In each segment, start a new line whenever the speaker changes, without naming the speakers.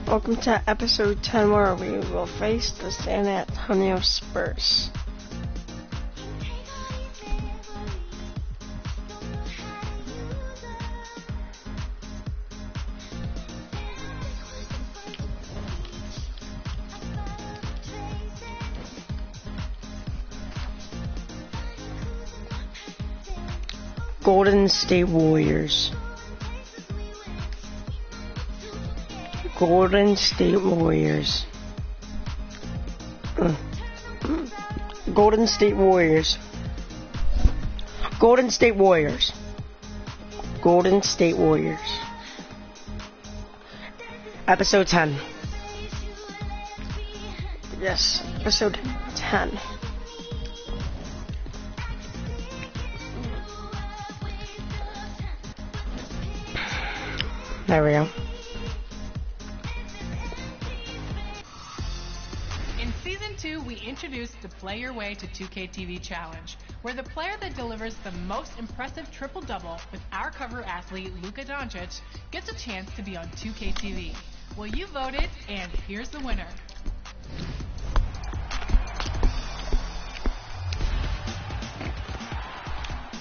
Welcome to episode 10 where we will face the San Antonio Spurs. Golden State Warriors. Golden State Warriors. Golden State Warriors. Golden State Warriors. Golden State Warriors. Episode 10. Yes, episode 10. There we go.
In Season 2, we introduced the Play Your Way to 2K TV Challenge, where the player that delivers the most impressive triple-double with our cover athlete, Luka Doncic, gets a chance to be on 2K TV. Well, you voted, and here's the winner.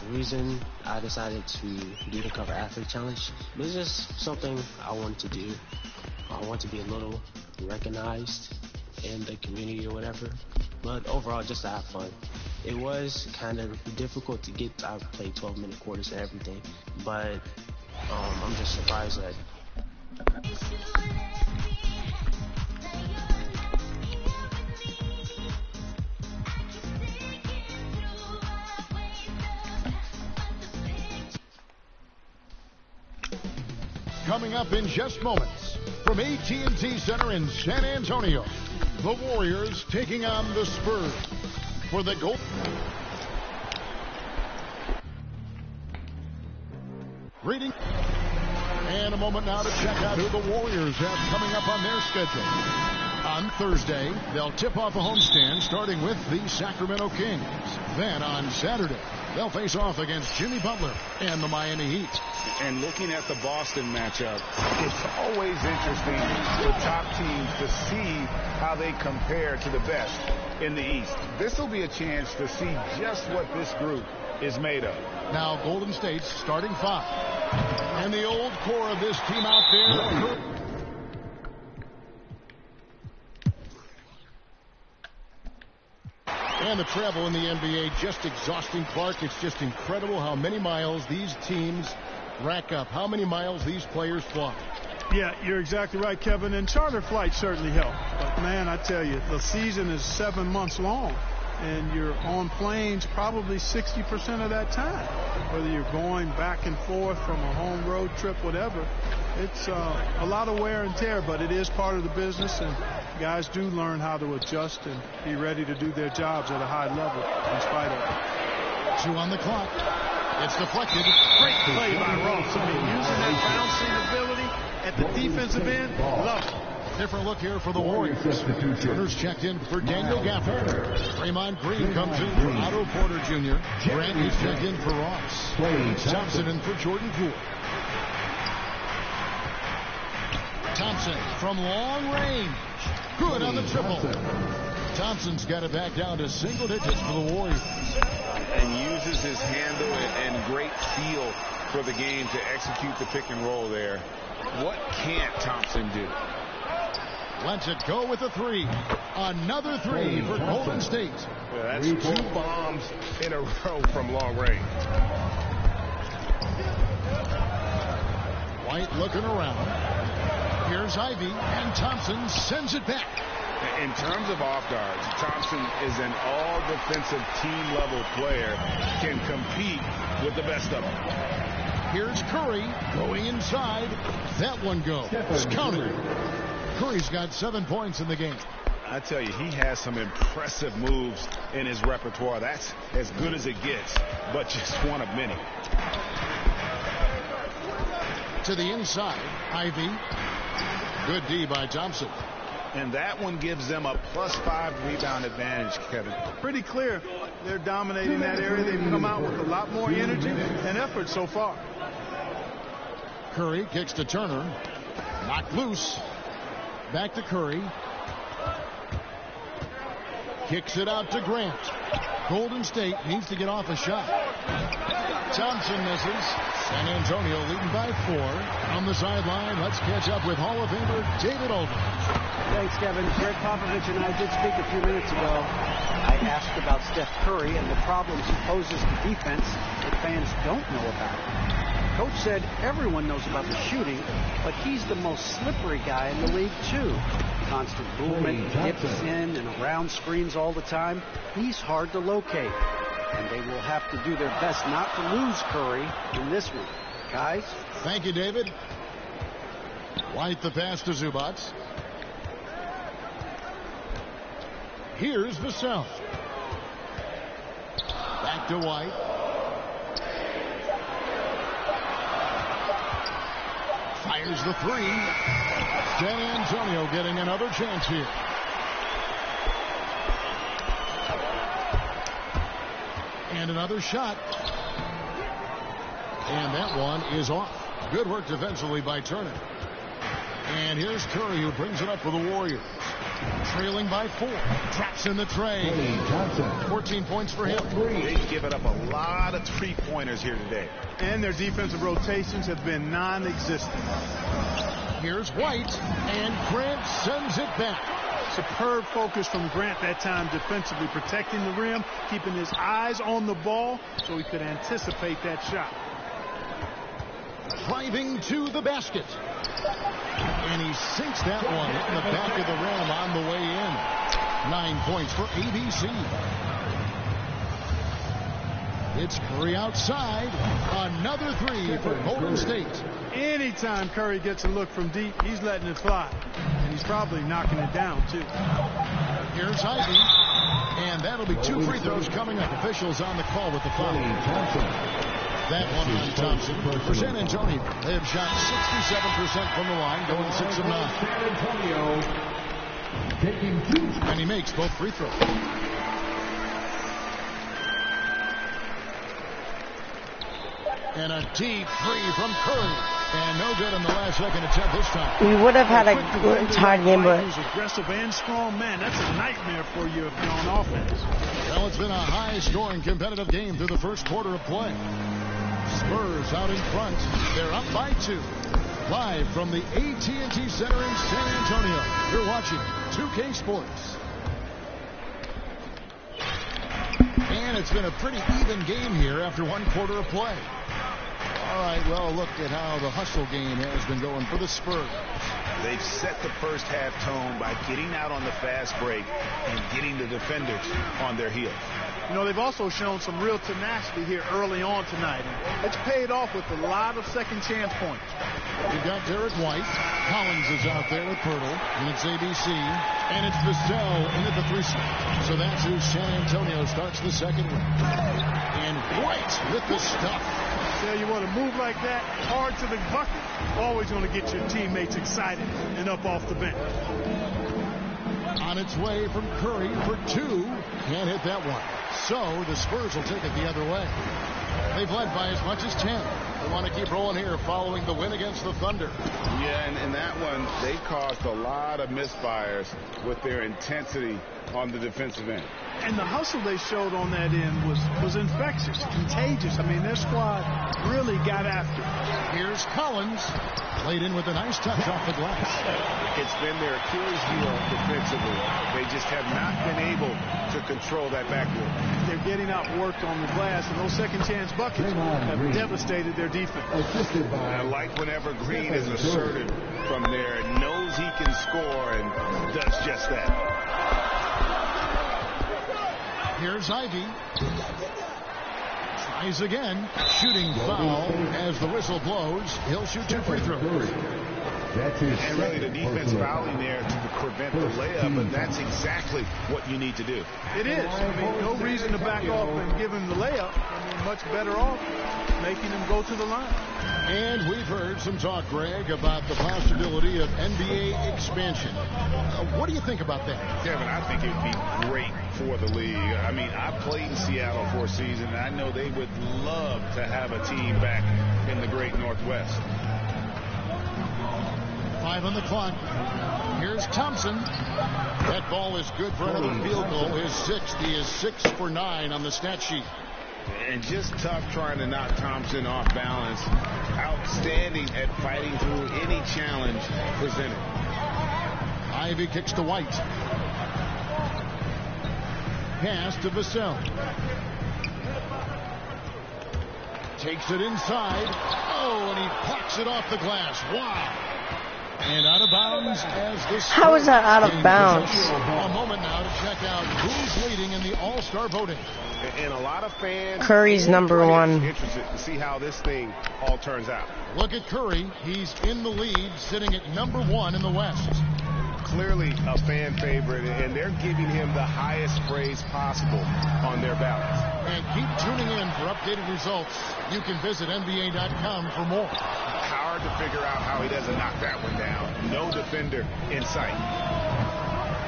The reason I decided to do the Cover Athlete Challenge was just something I wanted to do. I want to be a little recognized in the community or whatever, but overall just to have fun. It was kind of difficult to get. I played 12-minute quarters and everything, but I'm just surprised that
Coming up in just moments from AT&T Center in San Antonio, the Warriors taking on the Spurs for the gold. Reading. And a moment now to check out who the Warriors have coming up on their schedule. On Thursday, they'll tip off a homestand starting with the Sacramento Kings. Then on Saturday, they'll face off against Jimmy Butler and the Miami Heat.
And looking at the Boston matchup, it's always interesting for top teams to see how they compare to the best in the East. This will be a chance to see just what this group is made of.
Now Golden State's starting five. And the old core of this team out there. And the travel in the NBA just exhausting, Clark. It's just incredible how many miles these teams rack up, how many miles these players fly.
Yeah, you're exactly right, Kevin. And charter flights certainly help. But, man, I tell you, the season is 7 months long. And you're on planes probably 60% of that time. Whether you're going back and forth from a home road trip, whatever. It's a lot of wear and tear, but it is part of the business. And guys do learn how to adjust and be ready to do their jobs at a high level in spite of it.
2 on the clock. It's deflected.
Great play by Ross. I mean, using that bouncing ability at the defensive end, love it.
Different look here for the Warriors. Turner's checked in for Daniel Gafford. Draymond Green comes in for Otto Porter Jr. Grant is checked in for Ross. Thompson in for Jordan Poole. Thompson from long range. Good on the triple. Thompson's got it back down to single digits for the Warriors.
And uses his handle and great feel for the game to execute the pick and roll there. What can't Thompson do?
Lets it go with a three. Another three for Golden State.
Yeah, that's 2 bombs in a row from long range.
White looking around. Here's Ivy, and Thompson sends it back.
In terms of off guards, Thompson is an all-defensive team-level player, can compete with the best of them.
Here's Curry going inside. That one goes. Counted. Curry's got 7 points in the game.
I tell you, he has some impressive moves in his repertoire. That's as good as it gets, but just one of many.
To the inside, Ivy. Good D by Thompson.
And that one gives them a +5 rebound advantage, Kevin.
Pretty clear. They're dominating that area. They've come out with a lot more energy and effort so far.
Curry kicks to Turner. Knocked loose. Back to Curry. Kicks it out to Grant. Golden State needs to get off a shot. Thompson misses. San Antonio leading by 4. On the sideline, let's catch up with Hall of Famer David Aldridge.
Thanks, Kevin. Greg Popovich and I did speak a few minutes ago. I asked about Steph Curry and the problems he poses to defense that fans don't know about. Coach said everyone knows about the shooting, but he's the most slippery guy in the league, too. Constant movement, dips in and around screens all the time. He's hard to locate. And they will have to do their best not to lose Curry in this one. Guys?
Thank you, David. White the pass to Zubac. Here's Vassell. Back to White. Fires the 3. San Antonio getting another chance here. And another shot. And that one is off. Good work defensively by Turner. And here's Curry, who brings it up for the Warriors. Trailing by 4. Traps in the tray. 14 points for him.
They've given up a lot of three-pointers here today.
And their defensive rotations have been non-existent.
Here's White, and Grant sends it back.
Superb focus from Grant that time defensively, protecting the rim, keeping his eyes on the ball so he could anticipate that shot.
Driving to the basket. And he sinks that one in the back of the rim on the way in. 9 points for ABC. It's Curry outside. Another 3 for Golden State.
Anytime Curry gets a look from deep, he's letting it fly. And he's probably knocking it down, too.
Here's Ivy. And that'll be 2 free throws coming up. Officials on the call with the foul. That one on Thompson. For San Antonio, they have shot 67% from the line, going 6 of 9. And he makes both free throws. And a deep 3 from Curry. And no good in the last second attempt this time.
We would have had a good tight game, but
he's aggressive and strong. Man, that's a nightmare for you if you're on offense.
Well, it's been a high-scoring, competitive game through the first quarter of play. Spurs out in front. They're up by 2. Live from the AT&T Center in San Antonio. You're watching 2K Sports. And it's been a pretty even game here after 1 quarter of play. All right, well, look at how the hustle game has been going for the Spurs.
They've set the first half tone by getting out on the fast break and getting the defenders on their heels.
You know, they've also shown some real tenacity here early on tonight. And it's paid off with a lot of second chance points.
You've got Derek White. Collins is out there with Pirtle. And it's ABC. And it's Vassell in at the 3 slot. So that's who San Antonio starts the second with. And White with the stuff.
So you want to move like that, hard to the bucket, always going to get your teammates excited and up off the bench.
On its way from Curry for 2. Can't hit that one. So the Spurs will take it the other way. They've led by as much as 10. They want to keep rolling here following the win against the Thunder.
Yeah, and in that one, they caused a lot of misfires with their intensity on the defensive end.
And the hustle they showed on that end was infectious, contagious. I mean, their squad really got after it.
Here's Collins. Played in with a nice touch off the glass.
It's been their Achilles heel defensively. They just have not been able to control that backcourt.
They're getting outworked on the glass, and those second chance buckets have devastated their defense.
I like whenever Green is assertive from there, knows he can score, and does just that.
Here's Ivy. Tries again. Shooting foul as the whistle blows. He'll shoot 2 free throws.
And really the defense fouling there to prevent the layup, but that's exactly what you need to do.
It is. I mean, no reason to back off and give him the layup. I mean, much better off making him go to the line.
And we've heard some talk, Greg, about the possibility of NBA expansion. What do you think about that?
Kevin, I think it would be great for the league. I mean, I played in Seattle for a season, and I know they would love to have a team back in the great Northwest.
5 on the clock. Here's Thompson. That ball is good for another field goal. His 6th. He is 6 for 9 on the stat sheet.
And just tough trying to knock Thompson off balance. Outstanding at fighting through any challenge presented.
Ivy kicks to White. Pass to Vassell. Takes it inside. Oh, and he plucks it off the glass. Wow. And out of bounds as this.
How is that out of bounds?
A moment now to check out who's leading in the All-Star voting.
And a lot of fans.
Curry's number 1.
Interested to see how this thing all turns out.
Look at Curry. He's in the lead, sitting at number 1 in the West.
Clearly a fan favorite, and they're giving him the highest praise possible on their ballots.
And keep tuning in for updated results. You can visit NBA.com for more.
Hard to figure out how he doesn't knock that one down. No defender in sight.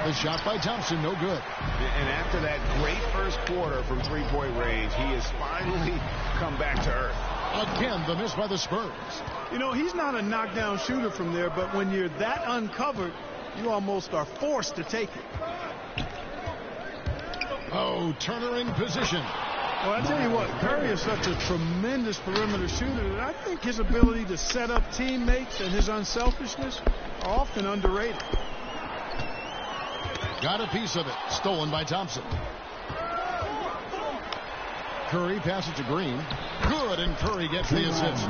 The shot by Thompson, no good.
And after that great first quarter from three-point range, he has finally come back to earth.
Again, the miss by the Spurs.
You know, he's not a knockdown shooter from there, but when you're that uncovered, you almost are forced to take it.
Oh, Turner in position.
Well, I tell you what, Curry is such a tremendous perimeter shooter that I think his ability to set up teammates and his unselfishness are often underrated.
Got a piece of it. Stolen by Thompson. Curry passes to Green. Good, and Curry gets the assist.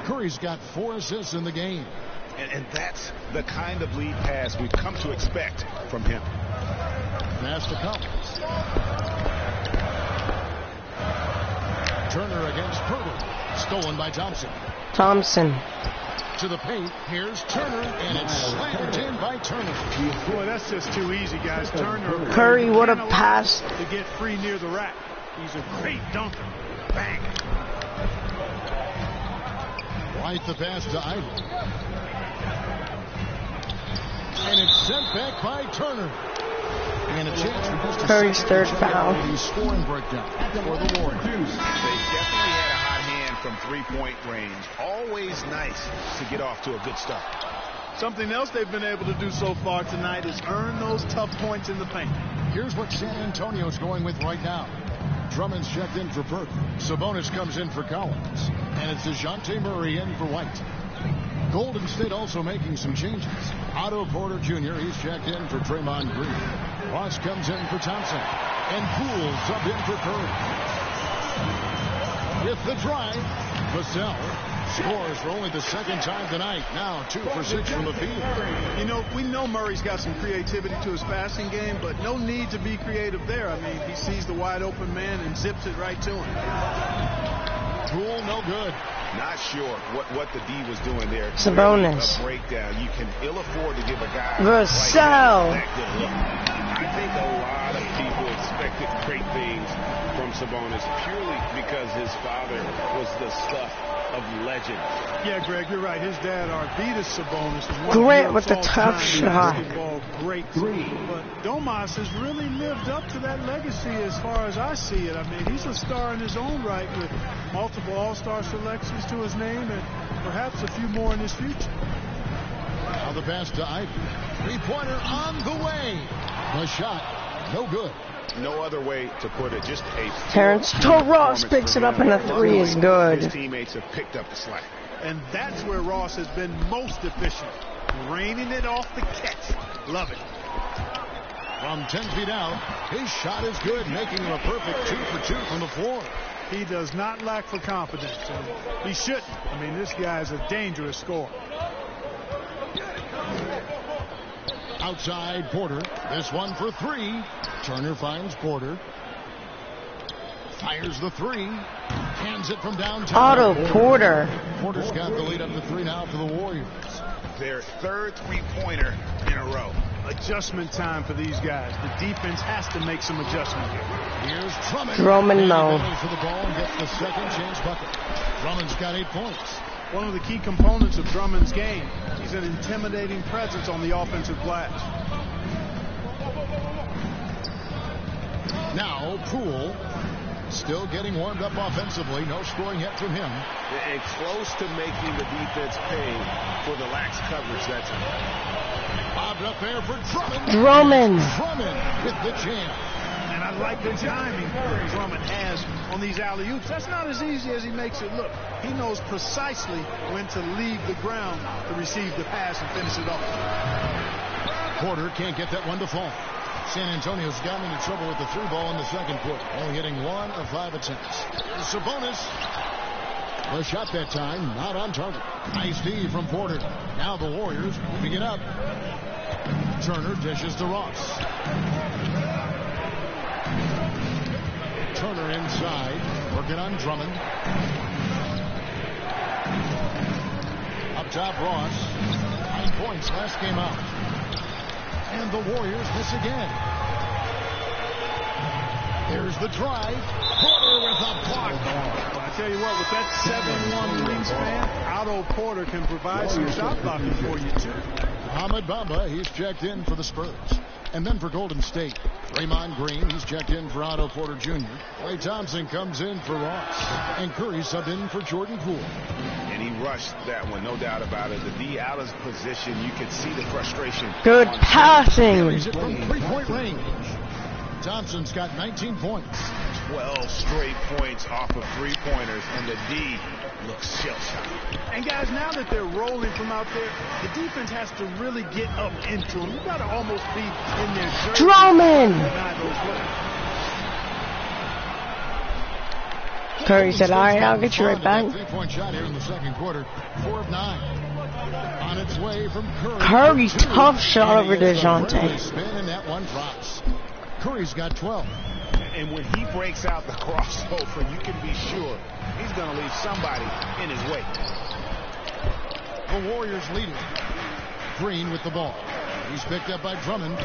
Curry's got 4 assists in the game.
And that's the kind of lead pass we've come to expect from him.
Pass to Collins. Turner against Purtle. Stolen by Thompson.
Thompson.
To the paint. Here's Turner, and it's slammed in by Turner.
Boy, that's just too easy, guys. Turner.
Curry would have passed.
To get free near the rack. He's a great dunker. Bang.
White the pass to Ivy. And it's sent back by Turner. And a chance for just
Curry's third foul.
Scoring breakdown for the Warriors.
They definitely had a hot hand from three-point range. Always nice to get off to a good start.
Something else they've been able to do so far tonight is earn those tough points in the paint.
Here's what San Antonio's going with right now. Drummond's checked in for Burke. Sabonis comes in for Collins. And it's DeJounte Murray in for White. Golden State also making some changes. Otto Porter Jr., he's checked in for Draymond Green. Ross comes in for Thompson. And Poole subbed in for Curry. With the drive, Vassell scores for only the second time tonight. Now 2 for 6 from the field.
You know, we know Murray's got some creativity to his passing game, but no need to be creative there. I mean, he sees the wide open man and zips it right to him.
Poole, no good.
Not sure what the D was doing there.
Sabonis.
A breakdown. You can ill afford to give a guy
Vassell.
that good look. I think a lot of people expected great things from Sabonis purely because his father was the stuff of legend.
Yeah, Greg, you're right. His dad, Arvydas Sabonis, is one
Grant
of
with the tough shot.
Great three. But Domas has really lived up to that legacy as far as I see it. I mean, he's a star in his own right with multiple All-Star selections to his name and perhaps a few more in his future.
Now the pass to Ivy. Three-pointer on the way. The shot, no good.
No other way to put it. Just a
Terrence Ross picks it up, and the 3 is good.
His teammates have picked up the slack.
And that's where Ross has been most efficient. Raining it off the catch. Love it.
From 10 feet out, his shot is good, making him a perfect 2 for 2 from the floor.
He does not lack for confidence, and he shouldn't. I mean, this guy is a dangerous scorer.
Outside Porter. This one for 3. Turner finds Porter. Fires the 3. Hands it from downtown.
Otto Porter.
Porter's got the lead up to 3 now for the Warriors.
Their third three-pointer in a row.
Adjustment time for these guys. The defense has to make some adjustment here.
Here's Drummond.
Drummond low.
For the ball and gets the second chance bucket. Drummond's got 8 points.
One of the key components of Drummond's game. He's an intimidating presence on the offensive glass.
Now Poole still getting warmed up offensively. No scoring yet from him.
And close to making the defense pay for the lax coverage that time.
Bobbed up there for Drummond.
Drummond
with the jam.
And I like the timing that Drummond has on these alley-oops. That's not as easy as he makes it look. He knows precisely when to leave the ground to receive the pass and finish it off.
Porter can't get that one to fall. San Antonio's gotten into trouble with the through ball in the second quarter, only hitting 1 of 5 attempts. Sabonis. The shot that time, not on target. Nice D from Porter. Now the Warriors moving it up. Turner dishes to Ross. Turner inside, working on Drummond. Up top, Ross. 9 points last game out. And the Warriors miss again. There's the drive. Porter with a block.
Well, I tell you what, with that 7-1 wingspan, Otto Porter can provide some shot blocking for you, too.
Ahmed Bamba, he's checked in for the Spurs. And then for Golden State, Draymond Green, he's checked in for Otto Porter Jr. Klay Thompson comes in for Ross. And Curry subbed in for Jordan Poole.
And he rushed that one, no doubt about it. The D out of position, you could see the frustration.
Good passing.
He's it from three-point range. Thompson's got 19 points.
12 straight points off of three-pointers, and the D looks shell-shocked.
And guys, now that they're rolling from out there, the defense has to really get up into them. You got to almost be in their jersey.
Drummond. Curry said, all right, I'll get you right back.
3-point shot here in the second quarter. 4 of 9. On its way from Curry.
Curry, tough shot over DeJounte.
Spin and that one drops. Curry's got 12.
And when he breaks out the crossover, you can be sure he's going to leave somebody in his way.
The Warriors lead it. Green with the ball. He's picked up by Drummond.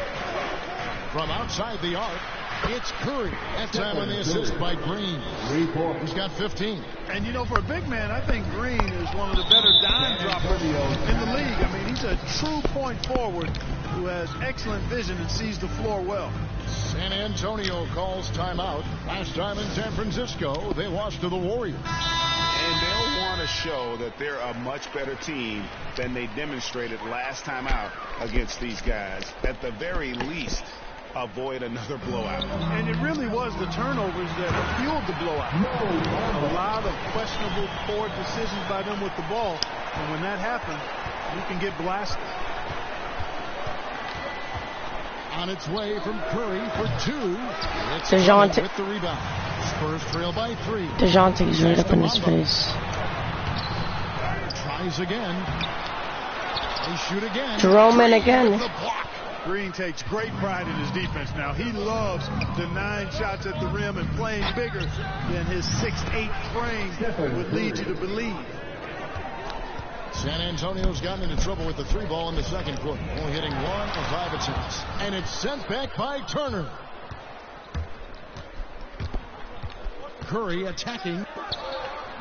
From outside the arc, it's Curry. That time on the assist by Green. He's got 15.
And, you know, for a big man, I think Green is one of the better dime droppers in the league. I mean, he's a true point forward who has excellent vision and sees the floor well.
San Antonio calls timeout. Last time in San Francisco, they lost to the Warriors.
And they'll want to show that they're a much better team than they demonstrated last time out against these guys. At the very least, avoid another blowout.
And it really was the turnovers that fueled the blowout. A lot of questionable, poor decisions by them with the ball. And when that happens, you can get blasted.
On its way from Curry for 2. It's
DeJounte
with the rebound. Spurs trail by 3.
DeJounte's right up in his face.
Tries again. They shoot again.
Drummond again.
Green takes great pride in his defense now. He loves denying shots at the rim and playing bigger than his 6'8" frame would lead you to believe.
San Antonio's gotten into trouble with the 3 ball in the second quarter, only hitting 1 of 5 attempts. And it's sent back by Turner. Curry attacking.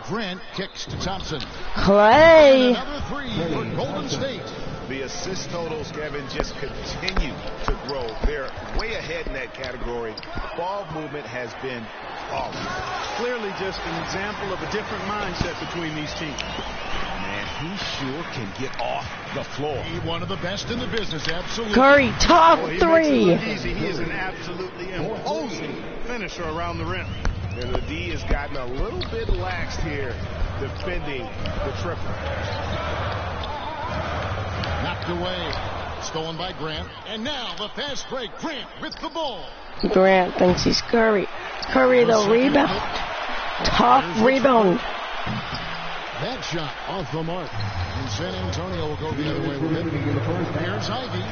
Grant kicks to Thompson.
Klay.
Another 3 for Golden State.
The assist totals, Kevin, just continue to grow. They're way ahead in that category. Ball movement has been awesome.
Clearly just an example of a different mindset between these teams.
Man, he sure can get off the floor.
He's one of the best in the business, absolutely.
Curry, top 3.
Easy. He is an absolutely imposing finisher around the rim.
And the D has gotten a little bit laxed here defending the triple.
Knocked away. Stolen by Grant. And now the fast break. Grant with the ball.
Grant thinks he's Curry. Curry, the rebound. Top rebound.
That shot off the mark. And San Antonio will go the other way with it. Here's Ivy.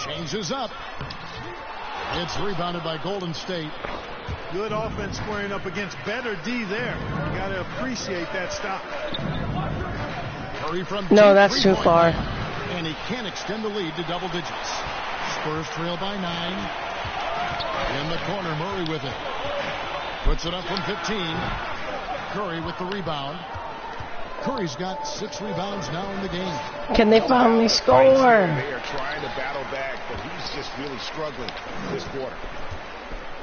Changes up. It's rebounded by Golden State.
Good offense squaring up against better D there. You got to appreciate that stop.
Curry from
no, that's too far.
And he can't extend the lead to double digits. Spurs trail by 9. In the corner, Murray with it. Puts it up from 15. Curry with the rebound. Curry's got 6 rebounds now in the game.
Can they finally score?
They are trying to battle back, but he's just really struggling this quarter.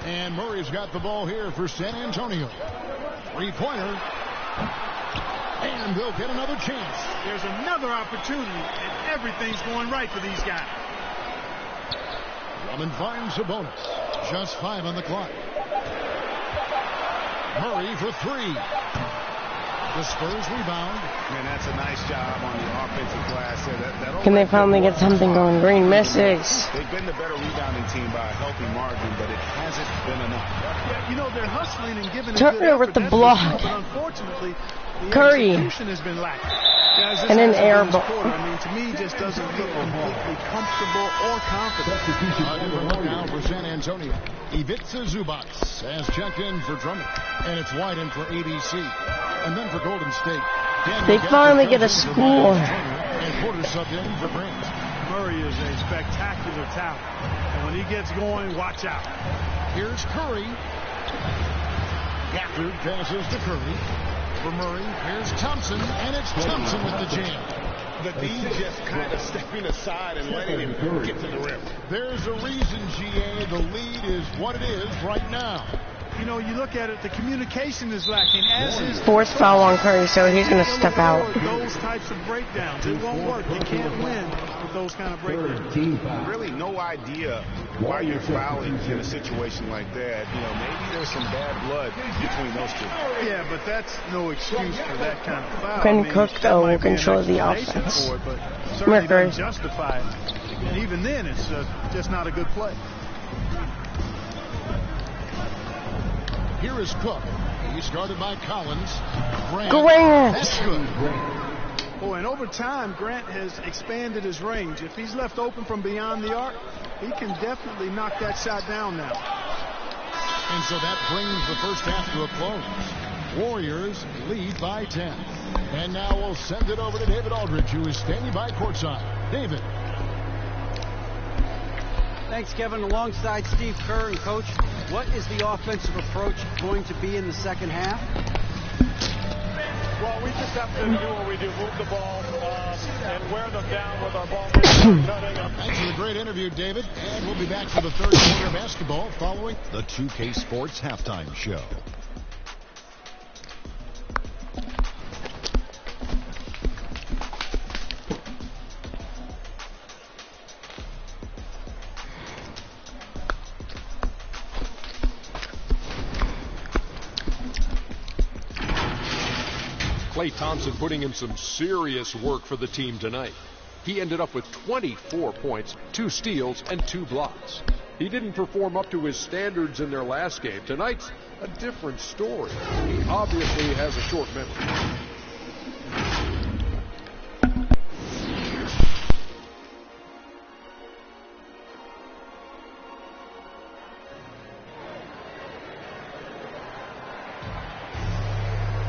And Murray's got the ball here for San Antonio. Three-pointer. And they'll get another chance.
There's another opportunity, and everything's going right for these guys.
Drummond finds Sabonis. Just 5 on the clock. Murray for 3. The Spurs rebound.
Man, that's a nice job on the offensive glass there.
Can they finally get something going? Green misses.
They've been the better rebounding team by a healthy margin, but it hasn't been enough.
Yeah, you know, they're hustling and giving
Turner with the block.
But unfortunately, the
Curry.
execution has been lacking. Guys,
And an air ball.
I mean, to me, just doesn't look completely comfortable or confident.
Different now for San Antonio. Ivica Zubac has checked in for Drummond. And it's Whiten for ABC. And then for Golden State.
They finally get a score.
And Porter subbed in for Grant.
Murray is a spectacular talent. And when he gets going, watch out.
Here's Curry. Gafford passes to Curry. For Murray, here's Thompson, and it's Thompson with the jam.
The D just kind of stepping aside and letting him get to the rim.
There's a reason, GA, the lead is what it is right now.
You know, you look at it, the communication is lacking, as is
Forced foul on Curry, so he's going to step out.
those types of breakdowns. It won't work. You can't win with those kind of breakdowns.
Really no idea why you're fouling in a situation like that. You know, maybe there's some bad blood between those two.
Yeah, but that's no excuse for that kind of foul.
Quinn Cook, though, will control the offense.
For it, but certainly
Mercury.
doesn't justify it. And even then, it's just not a good play.
Here is Cook. He's guarded by Collins. Grant.
Grant.
That's good.
Oh, and over time, Grant has expanded his range. If he's left open from beyond the arc, he can definitely knock that shot down now.
And so that brings the first half to a close. Warriors lead by 10. And now we'll send it over to David Aldridge, who is standing by courtside. David.
Thanks, Kevin. Alongside Steve Kerr and Coach, what is the offensive approach going to be in the second half?
Well, we just have to do what we do, move the ball and wear them down with our ball cutting.
Thanks for the great interview, David. And we'll be back for the third quarter of basketball following
the 2K Sports Halftime Show.
Klay Thompson putting in some serious work for the team tonight. He ended up with 24 points, 2 steals, and 2 blocks. He didn't perform up to his standards in their last game. Tonight's a different story. He obviously has a short memory.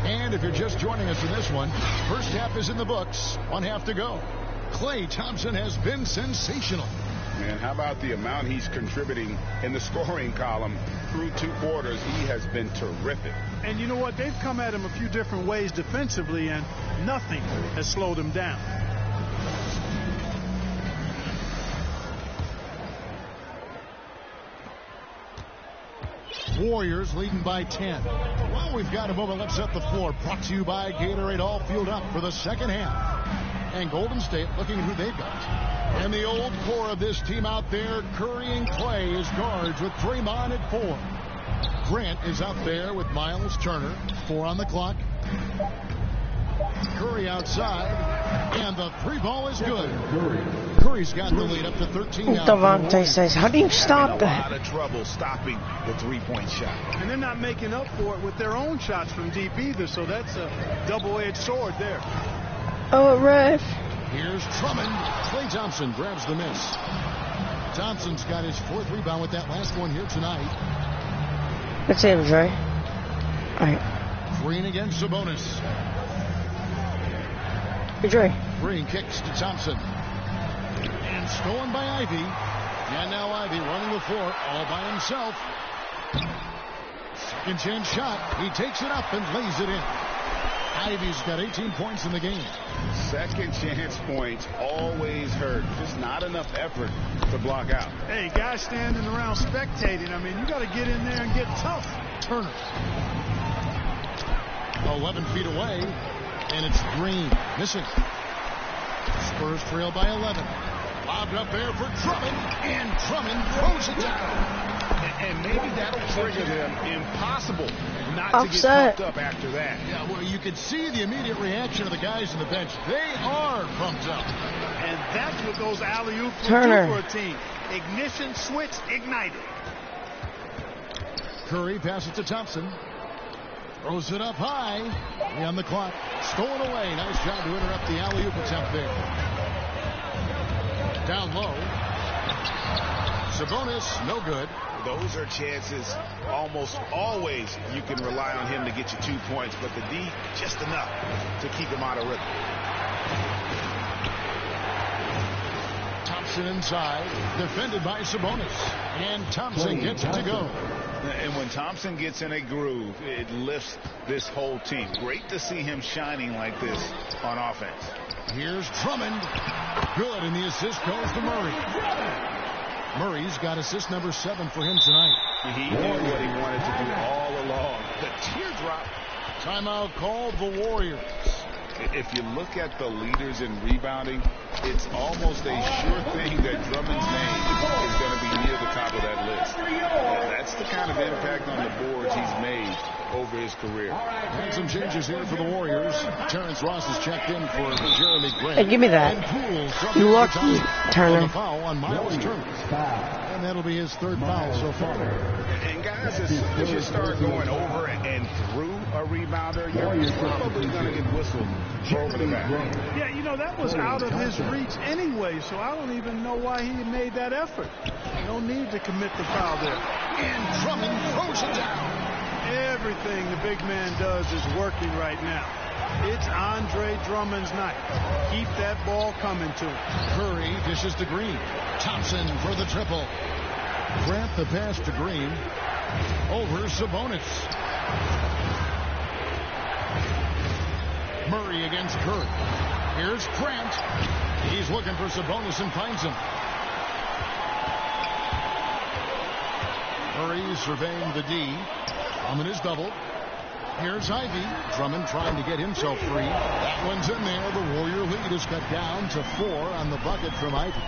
And if you're just joining us in this one, first half is in the books. 1 half to go. Klay Thompson has been sensational.
Man, how about the amount he's contributing in the scoring column through 2 quarters? He has been terrific.
And you know what? They've come at him a few different ways defensively, and nothing has slowed him down.
Warriors leading by 10. Well, we've got a moment. Let's set the floor. Brought to you by Gatorade. All fueled up for the second half. And Golden State looking at who they've got. And the old core of this team out there, Curry and Klay as guards with Draymond at 4. Grant is out there with Miles Turner. 4 on the clock. Curry outside, and the 3 ball is good. Curry's got the lead up to 13 now.
Devontae says, how do you stop
A
that?
lot of trouble stopping the 3-point shot.
And they're not making up for it with their own shots from deep either, so that's a double-edged sword there.
Oh, ref.
Here's Drummond. Klay Thompson grabs the miss. Thompson's got his 4th rebound with that last one here tonight.
Let's see him, Dre. All right.
Green against Sabonis.
Hey, Dre.
Green kicks to Thompson. And stolen by Ivy. And now Ivy running the floor all by himself. Second chance shot. He takes it up and lays it in. Ivy's got 18 points in the game.
Second chance points always hurt. Just not enough effort to block out.
Hey, guys standing around spectating. I mean, you got to get in there and get tough.
Turner. 11 feet away, and it's Green. Missing. Spurs trail by 11. Lobbed up there for Drummond, and Drummond throws it down.
And maybe that'll trigger them. Impossible not
Offset.
to get pumped up after that.
Yeah, well, you can see the immediate reaction of the guys on the bench. They are pumped up.
And that's what those alley-oops
Turner.
do for a team. Ignition switch ignited.
Curry passes to Thompson. Throws it up high. 3 on the clock. Stolen away. Nice job to interrupt the alley-oop attempt there. Down low. Sabonis, no good.
Those are chances almost always you can rely on him to get you 2 points, but the D just enough to keep him out of rhythm.
Thompson inside, defended by Sabonis, and Thompson gets it to go.
And when Thompson gets in a groove, it lifts this whole team. Great to see him shining like this on offense.
Here's Drummond. Good, and the assist goes to Murray. Murray's got assist number 7 for him tonight.
He knew what he wanted to do all along. The teardrop.
Timeout called the Warriors.
If you look at the leaders in rebounding, it's almost a sure thing that Drummond's name is going to be near the top of that list. That's the kind of impact on the boards he's made over his career.
And some changes here for the Warriors. Terrence Ross has checked in for Jeremy Grant.
Hey, give me that. You lucky, Turner.
Foul on Miles Turner. And that'll be his 3rd foul so far.
And guys, as soon as you start going over and through a rebounder, you're probably going to get whistled for over the back.
Yeah, you know, that was out of his reach anyway, so I don't even know why he made that effort. No need to commit the foul there.
And Drummond throws it down.
Everything the big man does is working right now. It's Andre Drummond's night. Keep that ball coming to him.
Curry dishes to Green. Thompson for the triple. Grant the pass to Green. Over Sabonis. Murray against Curry. Here's Grant. He's looking for Sabonis and finds him. Murray surveying the D. Drummond is doubled. Here's Ivy. Drummond trying to get himself free. That one's in there. The Warrior lead is cut down to 4 on the bucket from Ivy.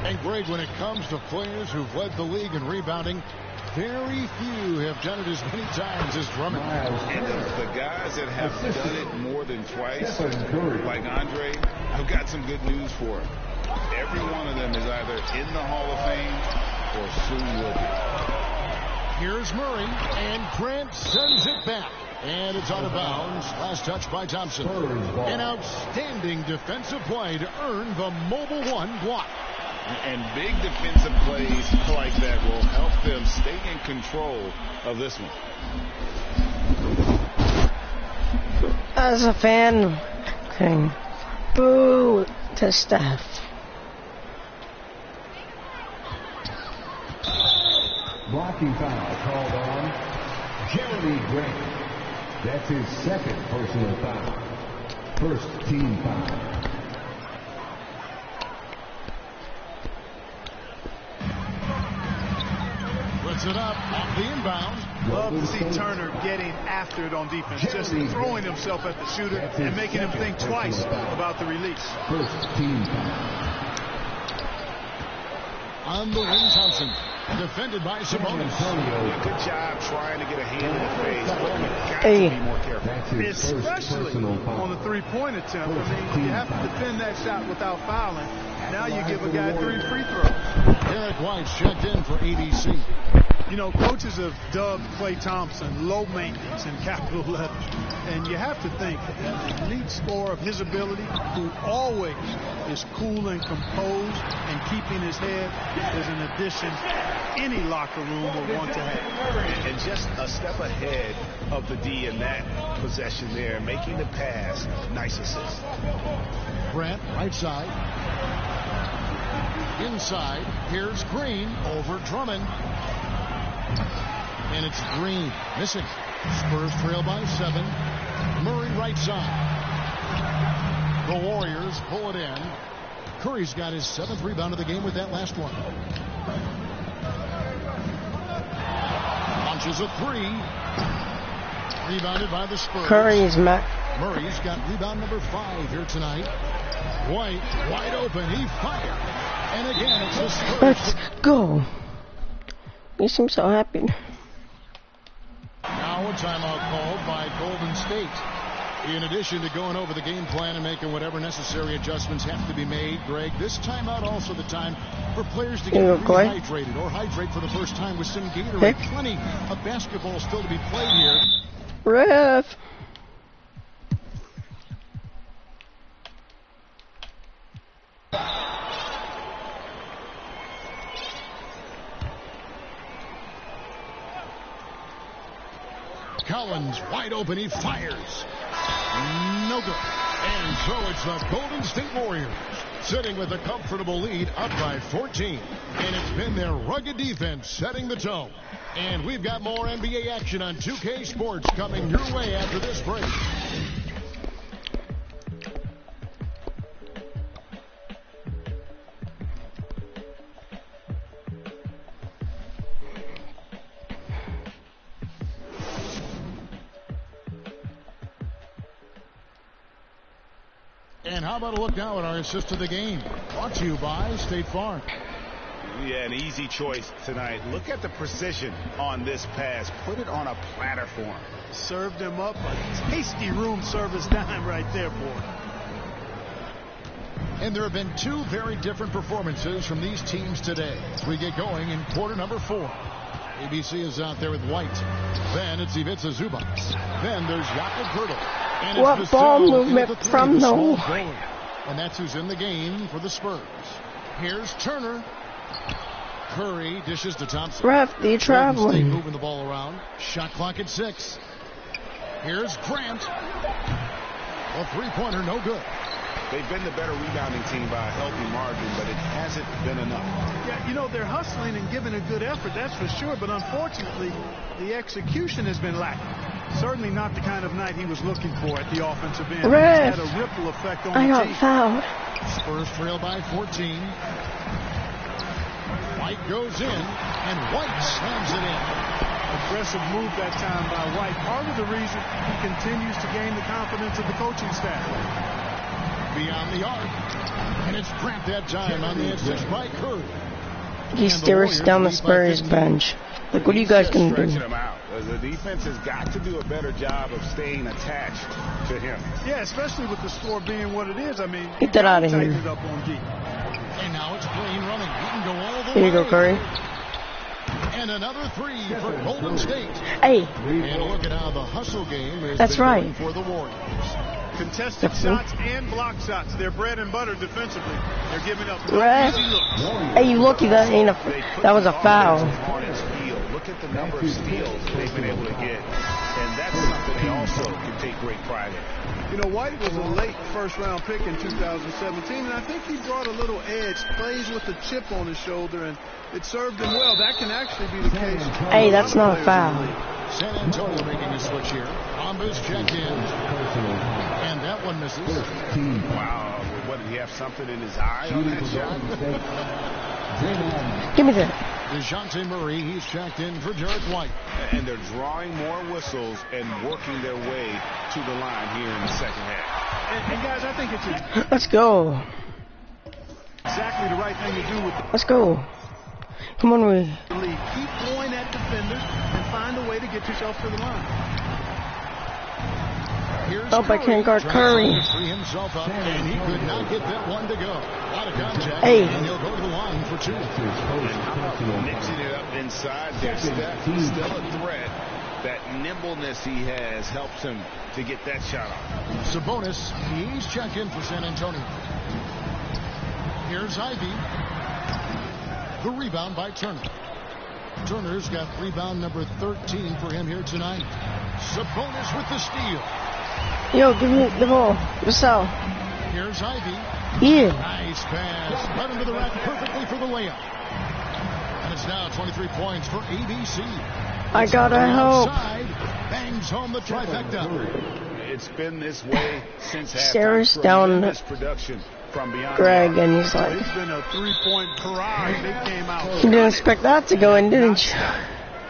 And Greg, when it comes to players who've led the league in rebounding, very few have done it as many times as Drummond.
And the guys that have done it more than twice, like Andre, I've got some good news for him. Every one of them is either in the Hall of Fame or soon will be.
Here's Murray, and Grant sends it back. And it's out of bounds. Last touch by Thompson. An outstanding defensive play to earn the Mobile One block.
And big defensive plays like that will help them stay in control of this one.
As a fan thing, boo to Steph.
Blocking foul called on Jeremy Grant. That's his 2nd personal foul. 1st team foul.
Puts it up off the inbound.
Love to see Turner getting after it on defense, just throwing himself at the shooter and making him think twice about the release.
1st team foul.
On the wing, Thompson. Defended by Sabonis.
Good job trying to get a hand in the face, but you've got to be more careful.
Especially on the three-point attempt. I mean, you have to defend that shot without fouling. Now you give a guy 3 free throws.
Eric White's checked in for ABC.
You know, coaches have dubbed Klay Thompson low maintenance in capital letters. And you have to think an elite scorer of his ability, who always is cool and composed and keeping his head, is an addition any locker room will want to have.
And just a step ahead of the D in that possession there, making the pass. Nice assist.
Grant, right side. Inside, here's Green over Drummond. And it's Green missing. Spurs trail by 7. Murray right side. The Warriors pull it in. Curry's got his 7th rebound of the game with that last one. Launches a 3. Rebounded by the Spurs.
Curry's
Murray's got rebound number 5 here tonight. White, wide open. He fired. And again, it's the Spurs.
Let's go. You seem so happy.
Now a timeout called by Golden State. In addition to going over the game plan and making whatever necessary adjustments have to be made, Greg, this timeout also the time for players to get rehydrated or hydrate for the first time with some Gatorade. Plenty of basketball still to be played here.
Ref.
Collins wide open, he fires. No good. And so it's the Golden State Warriors sitting with a comfortable lead up by 14. And it's been their rugged defense setting the tone. And we've got more NBA action on 2K Sports coming your way after this break. And how about a look now at our assist of the game? Brought to you by State Farm.
Yeah, an easy choice tonight. Look at the precision on this pass. Put it on a platter for him.
Served him up a tasty room service dime right there, boy.
And there have been 2 very different performances from these teams today as we get going in quarter number 4. ABC is out there with White. Then it's Ivica Zubac. Then there's Jakob Poeltl. And
what
it's
ball movement from the wall.
And that's who's in the game for the Spurs. Here's Turner. Curry dishes to Thompson.
Ref, the traveling.
Moving the ball around. Shot clock at 6. Here's Grant. A 3-pointer, no good.
They've been the better rebounding team by a healthy margin, but it hasn't been enough.
Yeah, you know, they're hustling and giving a good effort, that's for sure. But unfortunately, the execution has been lacking. Certainly not the kind of night he was looking for at the offensive end.
Ref,
it's had a ripple effect on
I
the
got
team.
fouled.
Spurs trail by 14. White goes in, and White slams it in.
Aggressive move that time by White. Part of the reason he continues to gain the confidence of the coaching staff.
Beyond the arc. And it's Grant that time on the assist by Curry.
He stares down the Spurs bench. Like, what are you guys going to do?
Him out. The defense has got to do a better job of staying attached to him.
Yeah, especially with the score being what it is. I mean,
get that out of here.
It up on D.
And now it's clean running. He can go all the way.
Here you go, Curry.
And another 3 for Golden State.
Hey.
And look at how the hustle game is for the Warriors.
Contested shots and block shots. They're bread and butter defensively. They're giving up
easy looks. Hey, you lucky that ain't that was a foul.
Look at the number of steals they've been able to get. And that's something they also can take great pride in.
You know, White was a late first-round pick in 2017, and I think he brought a little edge, plays with a chip on his shoulder, and it served him well. That can actually be the case.
Hey, that's not a foul.
San Antonio making a switch here. Ambas checked in. And that one misses.
Wow. What, did he have something in his eye on that shot?
Give me that.
DeJounte Murray, he's checked in for Derek White.
And they're drawing more whistles and working their way to the line here in the second half.
And guys, I think it's
Let's go.
Exactly the right thing to do with
Let's go. Come on, Ray.
Keep going at defenders and find a way to get yourself to the line.
Oh, I can't guard Curry.
Free himself up, and he could not get that one to go. Out of contact,
hey.
And he'll go to the line for 2.
And how about mixing it up inside there? Steph is still a threat. That nimbleness he has helps him to get that shot off.
Sabonis, he's checked in for San Antonio. Here's Ivy. The rebound by Turner. Turner's got rebound number 13 for him here tonight. Sabonis with the steal.
Yo, give me the ball. Vassell.
Here's Ivy.
Yeah.
Nice pass. Right into the rack perfectly for the layup. And it's now 23 points for ABC.
I gotta help.
Bangs home the trifecta.
It's been this way since
stares
halftime.
down
Tremendous production from beyond
Greg, and he's like,
it's been a 3-point barrage. They came out.
you didn't expect that to go in, didn't you?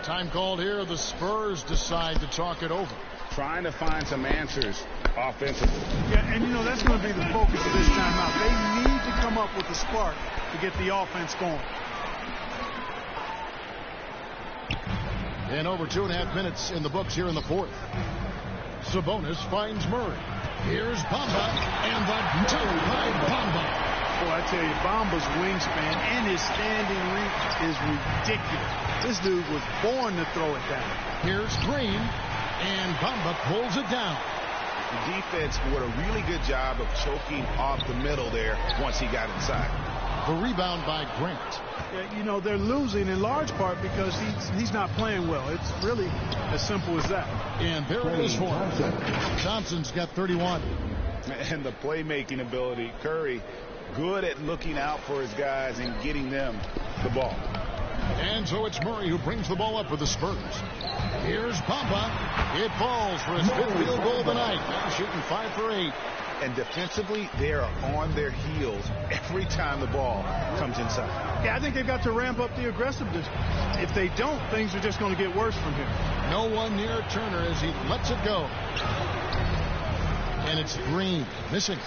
Time called here. The Spurs decide to talk it over.
Trying to find some answers offensively.
Yeah, and you know, that's going to be the focus of this timeout. They need to come up with a spark to get the offense going.
And over 2.5 minutes in the books here in the fourth. Sabonis finds Murray. Here's Bamba, and the dunk by Bamba.
Boy, I tell you, Bamba's wingspan and his standing reach is ridiculous. This dude was born to throw it down.
Here's Green, and Bamba pulls it down.
The defense did a really good job of choking off the middle there once he got inside.
The rebound by Grant.
Yeah, you know, they're losing in large part because he's not playing well. It's really as simple as that.
And there it is for him. Thompson's got 31.
And the playmaking ability, Curry, good at looking out for his guys and getting them the ball.
And so it's Murray who brings the ball up for the Spurs. Here's Bamba. It falls for his 5th field goal of the night. Now shooting 5 for 8.
And defensively, they are on their heels every time the ball comes inside.
Yeah, I think they've got to ramp up the aggressiveness. If they don't, things are just going to get worse from here.
No one near Turner as he lets it go. And it's Green missing.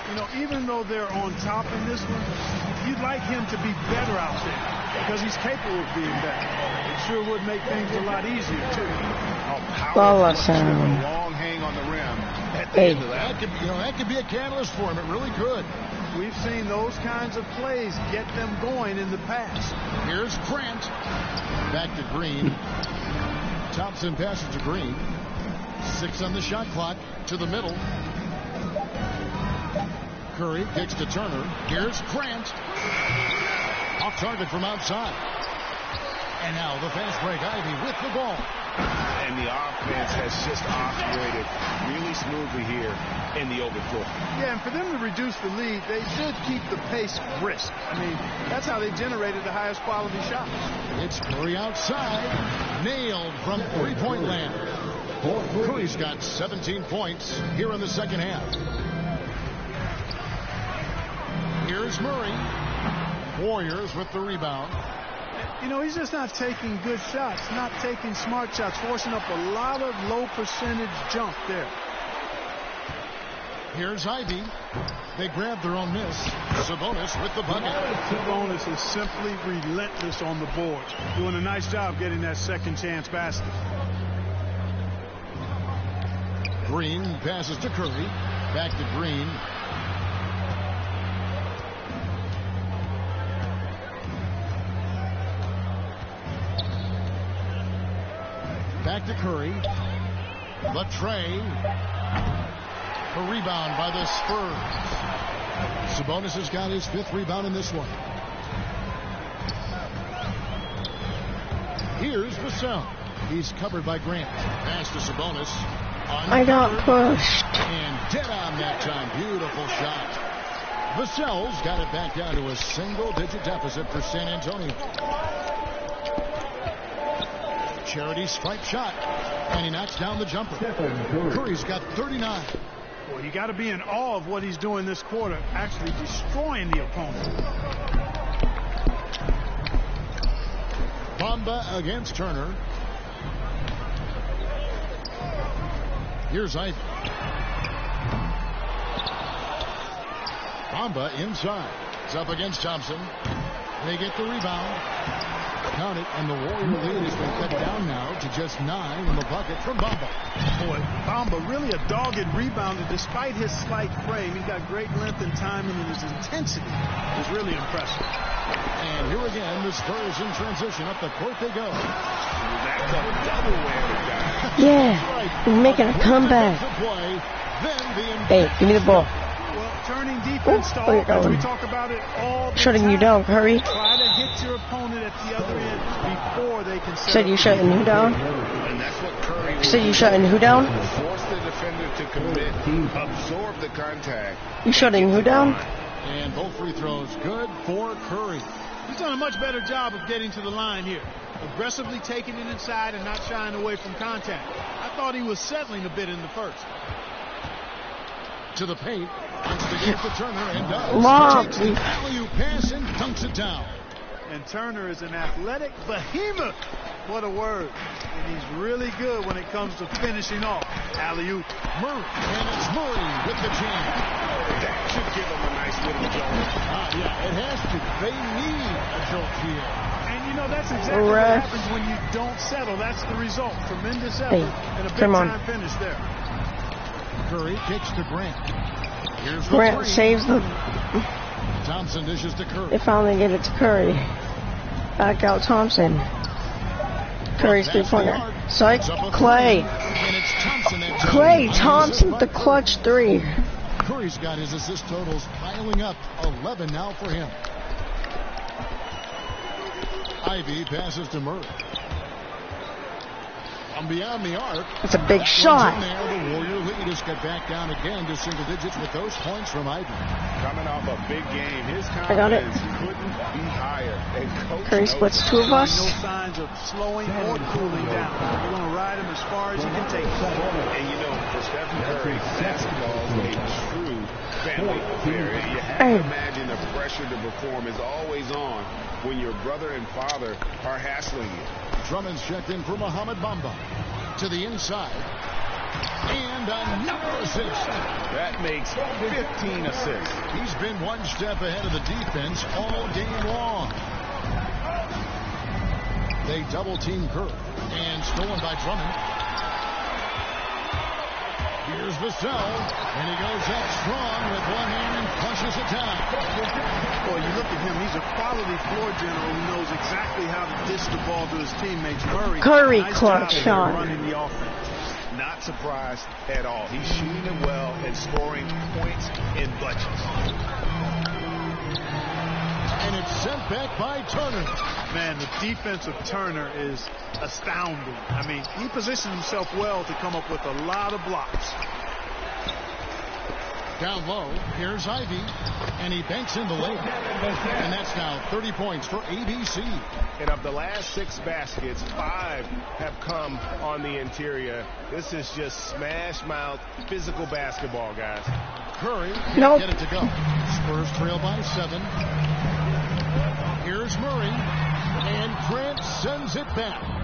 You know, even though they're on top in this one, you'd like him to be better out there because he's capable of being better. It sure would make things a lot easier, too.
Long
hang on the rim.
Hey.
That could be a catalyst for him. It really could.
We've seen those kinds of plays get them going in the past.
Here's Grant. Back to Green. Thompson passes to Green. 6 on the shot clock. To the middle. Curry kicks to Turner. Here's Grant. Off target from outside. And now the fast break. Ivy with the ball.
And the offense has just operated really smoothly here in the overflow.
Yeah, and for them to reduce the lead, they should keep the pace brisk. I mean, that's how they generated the highest quality shots.
It's Curry outside. Nailed from three-point land. Curry's got 17 points here in the second half. Here's Murray. Warriors with the rebound.
You know, he's just not taking good shots, not taking smart shots, forcing up a lot of low percentage jump there.
Here's Ivy. They grab their own miss. Sabonis with the bucket.
Sabonis is simply relentless on the boards, doing a nice job getting that second chance basket.
Green passes to Curry. Back to Green. Back to Curry. The tray. A rebound by the Spurs. Sabonis has got his 5th rebound in this one. Here's Vassell. He's covered by Grant. Pass to Sabonis.
I got pushed.
And dead on that time. Beautiful shot. Vassell's got it back down to a single-digit deficit for San Antonio. Charity strike shot, and he knocks down the jumper. Curry's got 39.
Well, you got to be in awe of what he's doing this quarter, actually destroying the opponent.
Bamba against Turner. Here's Ivy. Bamba inside. It's up against Thompson. They get the rebound. Count it, and the Warrior lead has been cut down now to just 9 in the bucket from Bamba.
Boy, Bamba really a dogged rebounder despite his slight frame. He's got great length and timing, and his intensity is really impressive.
And here again, the Spurs in transition. Up the court they go.
That's a double whammy, guys.
Yeah, he's making a comeback. Hey, give me the ball.
Well, turning defense to offense, we talk about it all the
Shutting
time.
you down, Curry.
Try to hit your opponent at the other end before they can set
Said you shutting who down?
And that's what Curry
Said you shutting who down?
Force the defender to commit, absorb the contact.
You shutting who down?
And both free throws good for Curry.
He's done a much better job of getting to the line here. Aggressively taking it inside and not shying away from contact. I thought he was settling a bit in the first.
To the paint. Wants to get to Turner and does.
Lob.
Takes the alley-oop pass and dunks it down.
And Turner is an athletic behemoth. What a word. And he's really good when it comes to finishing off. Alley-oop.
Murray. And it's Murray with the jam.
That should give them a nice little jolt.
Yeah, it has to. They need a jolt here.
And you know, that's exactly what happens when you don't settle. That's the result. Tremendous effort and a big-time finish there.
Curry kicks to Grant. Here's the
Grant saves the...
Thompson dishes to Curry.
They finally get it to Curry. Back out Thompson. Curry's three-pointer. Psych. Clay. Clay Thompson, the clutch three.
Curry's got his assist totals piling up. 11 now for him. Ivy passes to Murray. From beyond the arc.
It's a big shot.
The Warrior lead has got back down again to single digits with those points from Ivy.
Coming off a big game, his confidence couldn't be higher. And Coach
Curry splits two of us.
No signs of slowing or cooling down. You're going to ride him as far as you can take him.
And you know, for Stephen Curry, basketball is a true family affair. You have to imagine the pressure to perform is always on when your brother and father are hassling you.
Drummond's checked in for Mohamed Bamba. To the inside. And another assist.
That makes 15 assists.
He's been one step ahead of the defense all game long. They double-team Curry. And stolen by Drummond. Here's Vassell. And he goes up strong with one hand and crushes it down.
Boy, you look at him. He's a quality floor general who knows exactly how to dish the ball to his teammates.
Curry
nice
clutch shot.
Running the offense.
Not surprised at all. He's shooting it well and scoring points in bunches.
And it's sent back by Turner.
Man, the defense of Turner is astounding. I mean, he positioned himself well to come up with a lot of blocks.
Down low, here's Ivy, and he banks in the lane. And that's now 30 points for ABC.
And of the last 6 baskets, 5 have come on the interior. This is just smash mouth physical basketball, guys.
Curry can't get it to go. Spurs trail by 7. Here's Murray, and Grant sends it back.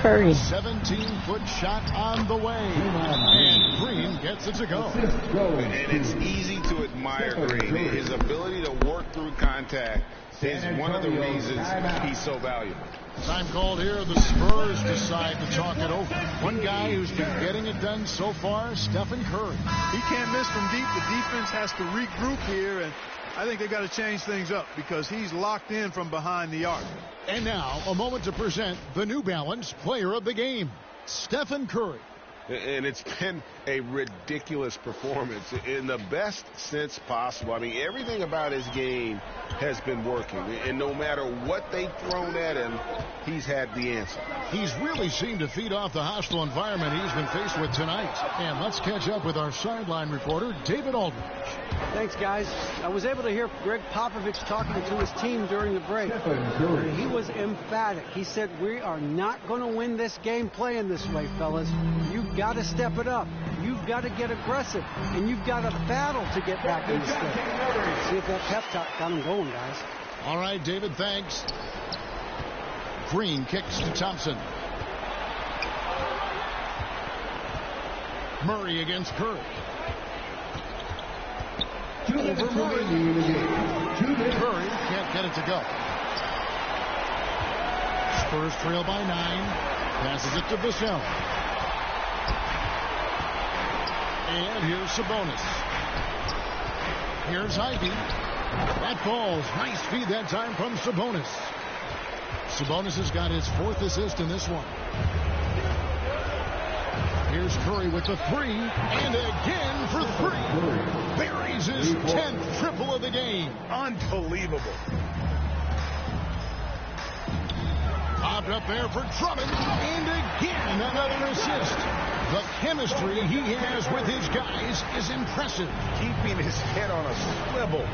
Curry.
17-foot shot on the way. And Green gets it to go.
And it's easy to admire Green. His ability to work through contact is one of the reasons he's so valuable.
Time called here. The Spurs decide to talk it over. One guy who's been getting it done so far, Stephen Curry.
He can't miss from deep. The defense has to regroup here, and I think they got to change things up because he's locked in from behind the arc.
And now, a moment to present the New Balance Player of the Game, Stephen Curry.
And it's been a ridiculous performance in the best sense possible. I mean, everything about his game has been working. And no matter what they've thrown at him, he's had the answer.
He's really seemed to feed off the hostile environment he's been faced with tonight. And let's catch up with our sideline reporter, David Aldridge.
Thanks, guys. I was able to hear Greg Popovich talking to his team during the break. He was emphatic. He said, we are not going to win this game playing this way, fellas. You've got to step it up. You've got to get aggressive. And you've got to battle to get back in the step. See if that pep talk got him going, guys.
All right, David, thanks. Green kicks to Thompson. Murray against Curry. Over Murray. Curry can't get it to go. Spurs trail by 9. Passes it to Vassell. And here's Sabonis. Here's Ivy. That falls. Nice feed that time from Sabonis. Sabonis has got his 4th assist in this one. Here's Curry with the 3. And again for 3. Buries his 10th triple of the game.
Unbelievable.
Popped up there for Drummond. And again another assist. The chemistry he has with his guys is impressive.
Keeping his head on a swivel.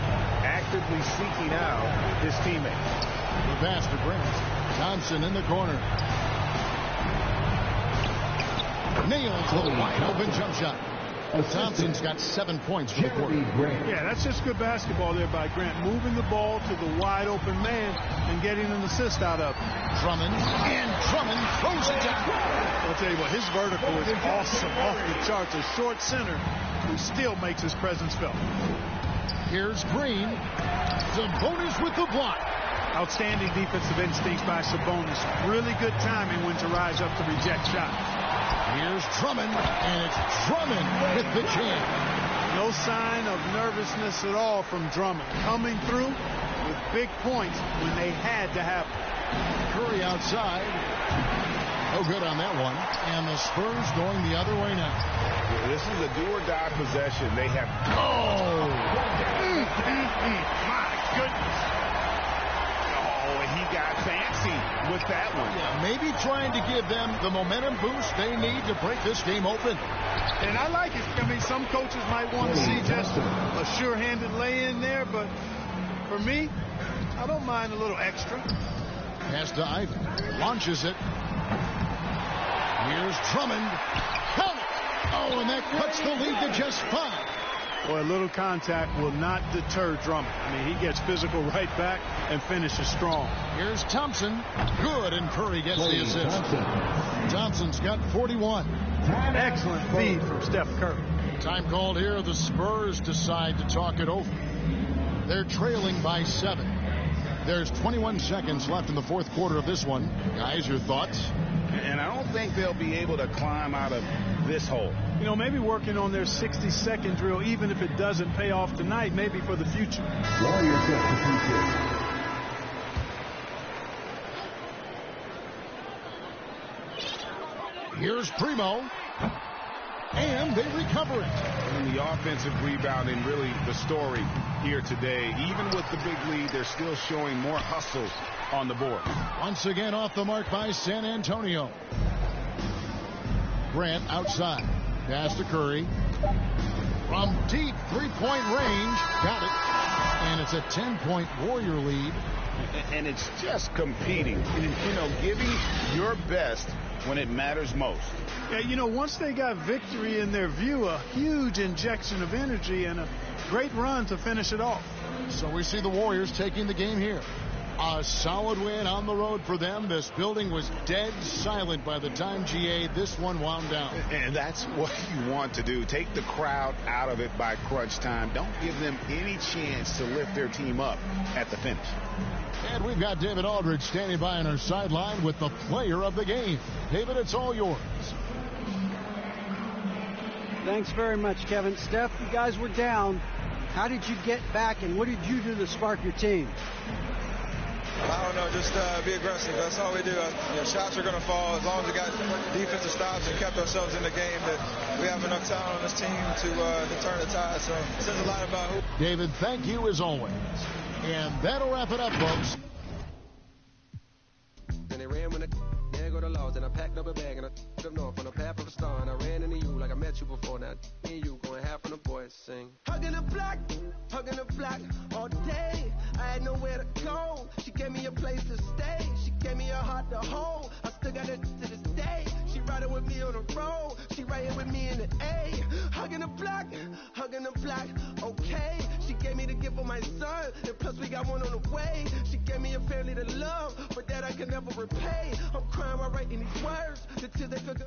Actively seeking out his teammates.
The pass to Grant. Thompson in the corner. nails the wide open jump shot. Thompson's got 7 points for the quarter.
Yeah, that's just good basketball there by Grant. Moving the ball to the wide open man and getting an assist out of it.
Drummond throws it down.
I'll tell you what, his vertical is awesome, off the charts. A short center who still makes his presence felt.
Here's Green. Sabonis with the block.
Outstanding defensive instincts by Sabonis. Really good timing when to rise up to reject shots.
Here's Drummond, and it's Drummond with the jam.
No sign of nervousness at all from Drummond. Coming through with big points when they had to happen.
Curry outside. No good on that one. And the Spurs going the other way now.
Yeah, this is a do-or-die possession. They have...
Oh!
My goodness. Oh, and he got fancy with that one.
Yeah, maybe trying to give them the momentum boost they need to break this game open.
And I like it. I mean, some coaches might want to see just a sure-handed lay-in there, but for me, I don't mind a little extra.
Pass to Ivan. Launches it. Here's Drummond. Count it. Oh, and that cuts the lead to just 5.
Boy, a little contact will not deter Drummond. I mean, he gets physical right back and finishes strong.
Here's Thompson. Good, and Curry gets the assist. Thompson's got 41.
Excellent feed from Steph Curry.
Time called here. The Spurs decide to talk it over. They're trailing by 7. There's 21 seconds left in the fourth quarter of this one. Guys, your thoughts?
And I don't think they'll be able to climb out of this hole.
You know, maybe working on their 60-second drill, even if it doesn't pay off tonight, maybe for the future.
Here's Primo. And they recover it.
And the offensive rebounding, really the story here today. Even with the big lead, they're still showing more hustle on the board.
Once again off the mark by San Antonio. Grant outside. Pass to Curry. From deep three-point range. Got it. And it's a 10-point Warrior lead.
And it's just competing. You know, giving your best when it matters most.
Yeah, you know, once they got victory in their view, a huge injection of energy and a great run to finish it off.
So we see the Warriors taking the game here. A solid win on the road for them. This building was dead silent by the time, GA, this one wound down.
And that's what you want to do. Take the crowd out of it by crunch time. Don't give them any chance to lift their team up at the finish.
And we've got David Aldridge standing by on our sideline with the player of the game. David, it's all yours.
Thanks very much, Kevin. Steph, you guys were down. How did you get back, and what did you do to spark your team?
I don't know, just be aggressive. That's all we do. Shots are going to fall. As long as we got defensive stops and kept ourselves in the game, that we have enough talent on this team to turn the tide. So it says a lot about who.
David, thank you as always. And that'll wrap it up, folks.
And they ran when there go the laws, and I packed up a bag and I took up north on the path of a star, and I ran into you like I met you before. Now me and you going half on the boys sing. Hugging the block all day. I had nowhere to go. She gave me a place to stay. She gave me a heart to hold. I still got it to this day. She riding with me on the road. She riding with me in the A. Hugging the block, okay. She gave me the gift of my son, and plus we got one on the way. She gave me a family to love, but that I can never repay. I'm crying while writing these words. The tears they feel good.